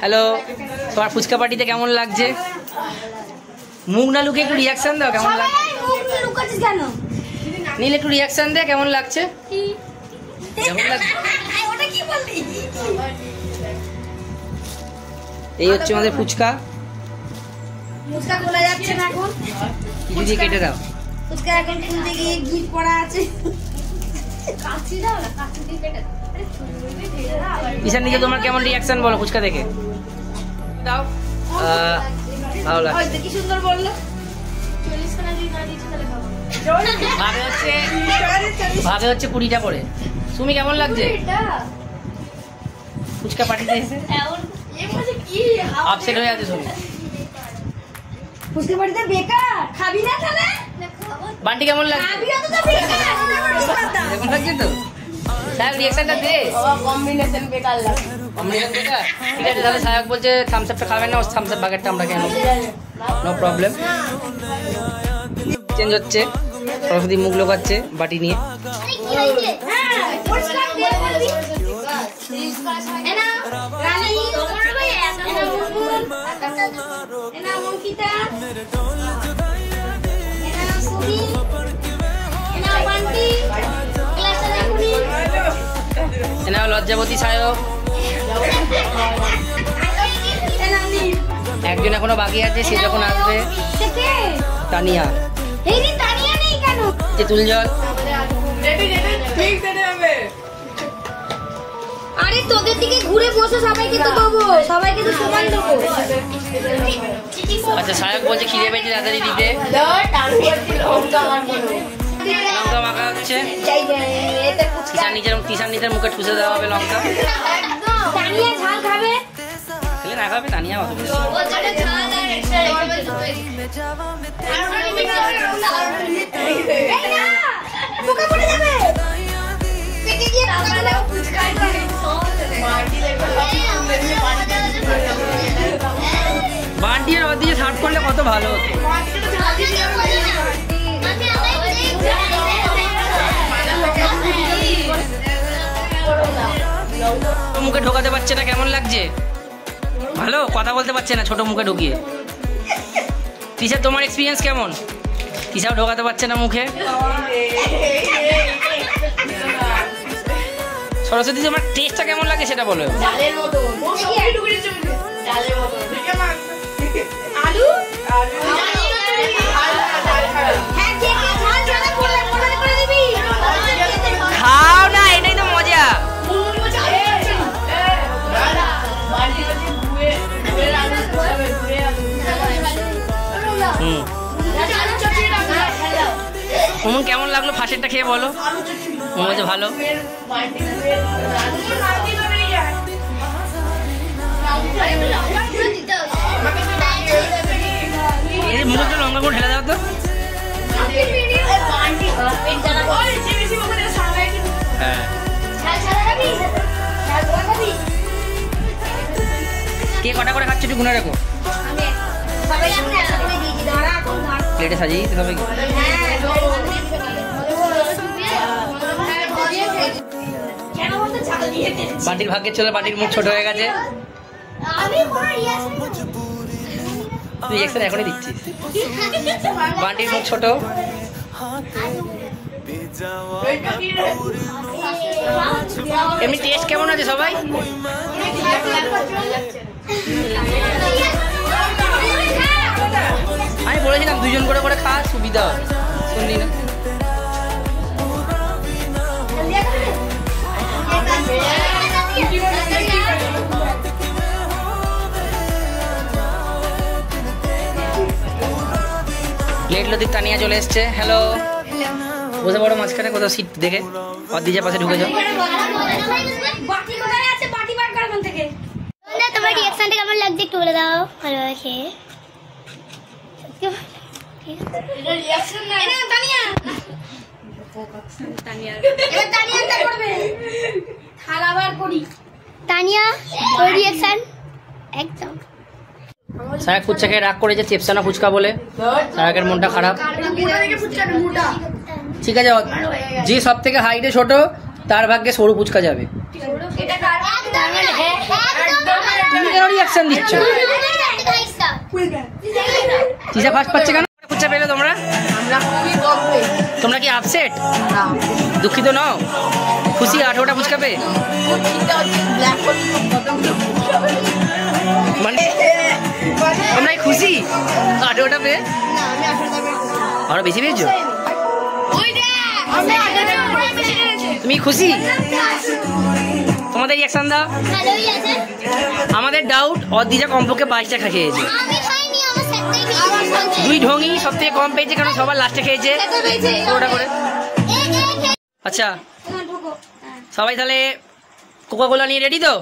Hello, তোমার ফুচকা পার্টিতে কেমন লাগছে? মুখ না লুকে একটু রিয়াকশন দাও, কেমন লাগছে? নীল একটু রিয়াকশন দে, কেমন লাগছে? কেমন লাগছে? এই হচ্ছে আমাদের ফুচকা। ফুচকা খোলা যাচ্ছে না এখন, কিছু দিয়ে কেটে দাও। ফুচকা এখন খুলতে গিয়ে গিট পড়া আছে। কাচি দাও না, কাচি দিয়ে কেটে দাও। ঈশান দিকে তোমার কেমন রিয়াকশন বলো ফুচকা দেখে? দাও। ভালো লাগছে। কি সুন্দর বললো। 40 টাকা দিয়ে না দিচ্ছি তাহলে খাবো। ভাবে হচ্ছে 20টা করে। সুমি কেমন লাগছে ফুচকা পার্টিতে এসে? আপসেট হয়ে আছে সুমি। ফুচকা পার্টিতে বেকার খাবি না তাহলে? বান্টি কেমন লাগছে? খাবিও তো বেকার। কেমন লাগছে তো? সায়ক রিয়াকশনটা দে। কম্বিনেশন বেকার লাগে। কম্বিনেশন বেকার। ঠিক আছে, তাহলে সায়ক বলছে থামস আপটা খাবেন না, থামস আপ বাকেটটা আমরা কেন? No problem. চেঞ্জ হচ্ছে, সরস্বতী মুখ লোকাচ্ছে বাটি নিয়ে। এনাও লজ্জাবতী সায়ক। একজন এখনো বাকি আছে, সে যখন আসবে। তানিয়া। তেঁতুল জল। আরে তোদের দিকে ঘুরে বসে সবাইকে তো দেবো, সবাইকে তো সমান দেবো। আচ্ছা, সায়ক বলছে খিদে পেয়েছে তাড়াতাড়ি দিতে। লঙ্কা মাখা হচ্ছে। তিশার নিজের মুখে ঠুসে দেওয়া হবে লঙ্কা। তানিয়া ঝাল খাবে? খেলে না খাবে তানিয়া অত বেশি। পোকা পড়ে যাবে। পেটে গিয়ে পোকা লাগবে ফুচকা করে। বান্টির ওর দিকে সার্ভ করলে কত ভালো হতো। মুখে ঢোকাতে পারছে না, কেমন লাগছে? ভালো, কথা বলতে পারছে না ছোট মুখে ঢুকিয়ে। তিশা, তোমার এক্সপিরিয়েন্স কেমন? তিশাও ঢোকাতে পারছে না মুখে। সরস্বতী, তোমার টেস্টটা কেমন লাগে সেটা বলো। খাও না, এটাই তো মজা। কেমন লাগলো ফার্স্টেরটা খেয়ে বলো। মনে হচ্ছে ভালো। মুখটা লঙ্কা করে ঢেলে দাও তো। হ্যাঁ, কে কটা করে খাচ্ছ একটু গুনে রাখো। প্লেটে সাজিয়ে দিতে হবে। বাটির ভাগ্যে চলে, বাটির মুখ ছোট হয়ে গেছে। তুই রিয়াকশন এখনই দিচ্ছিস। বাটির মুখ ছোট। এমনি টেস্ট কেমন আছে সবাই? আমি বলেছিলাম 2 জন করে করে খা, সুবিধা হয়। শুনলি না? প্লেট লতিফ তানিয়া চলে এসছে। হ্যালো, বসে পড়ো মাঝখানে, কোথাও সিট দেখে অদ্দিজের পাশে ঢুকে যাও। তোমার রিঅ্যাকশনটা কেমন লাগছে একটু বলে দাও। ভালো আছে? তানিয়া, তোর রিঅ্যাকশন একদম। সায়ক ফুচকা খেয়ে রাগ করেছে চেপসানা ফুচকা বলে। সায়কের মনটা খারাপ। ঠিক আছে, যে সব থেকে হাইটে ছোট তার ভাগ্যে সরু ফুচকা যাবে। রিয়াকশন দিচ্ছ? তিশা ফার্স্ট পাচ্ছে কেন? ফুচকা পেলে তোমরা? তোমরা কি আপসেট? দুঃখিত নও? খুশি 18টা ফুচকা পেয়ে? মানে তোমরা কি খুশি 18টা পেয়ে? আরো বেশি পেয়েছো? তুমি খুশি? তোমাদের রিয়াকশন দাও। আমাদের ডাউট অদ্রিজা কমপক্ষে 22টা খেয়েছে। দুই ঢঙ্গি সব থেকে কম পেয়েছে, কারণ সবার লাস্টে খেয়েছে ওটা করে। আচ্ছা সবাই তাহলে কোকা কোলা নিয়ে রেডি তো?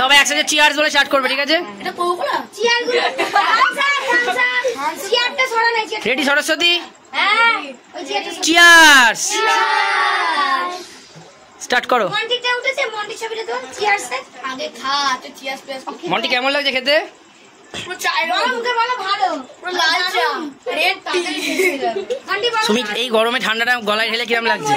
সবাই একসাথে চিয়ার্স বলে স্টার্ট করবে, ঠিক আছে? রেডি সরস্বতী? চিয়ার্স স্টার্ট করো। মন্টি কেমন লাগছে খেতে? সুমিত এই গরমে ঠান্ডাটা গলায় ঢেলে কিরম লাগছে?